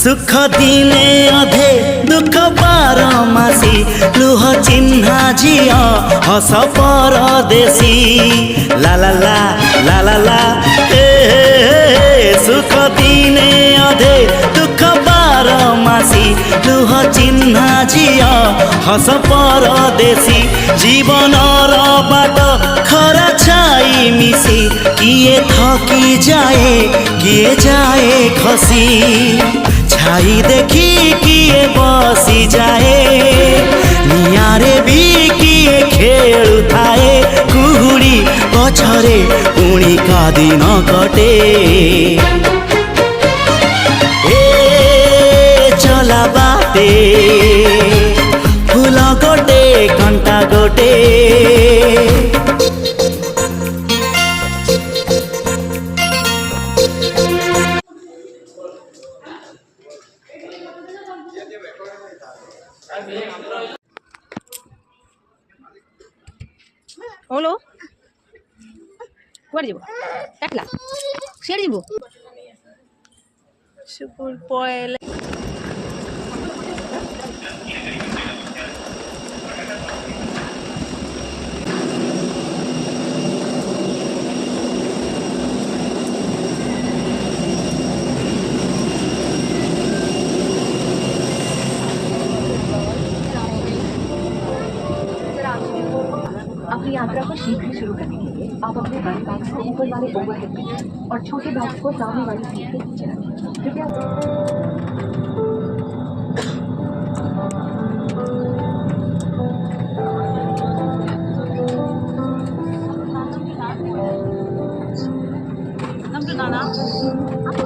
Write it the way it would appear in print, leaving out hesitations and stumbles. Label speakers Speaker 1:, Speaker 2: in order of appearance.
Speaker 1: सुख दिने अधे दुख बारमासी लुह चिन्हा झिया हस परदेशी ला ला ला ला ला ला सुख दिने अधे दुख बारमासी लुह चिन्हा झिया हस परदेशी जीवन बाट खरा छाई मिसी किए थकी जाए किए जाए खसी छाई देखी किए बसी जाए नियारे भी किए खेलु थाए कुहुड़ी पछरे पुणी का दिन कटे ए चला बाटे फूल गोटे घंटा गोटे
Speaker 2: হলো কুয়াড়ে যাব একলা সেরে যাব সুপুর পয়লা
Speaker 3: अपनी यात्रा को शीघ्र शुरू करने के लिए आप अपने बड़े बैग्स को ऊपर वाले ओवरहेड बिन और छोटे बैग्स को सामने वाली सीट के नीचे रखें। कृपया
Speaker 2: নানা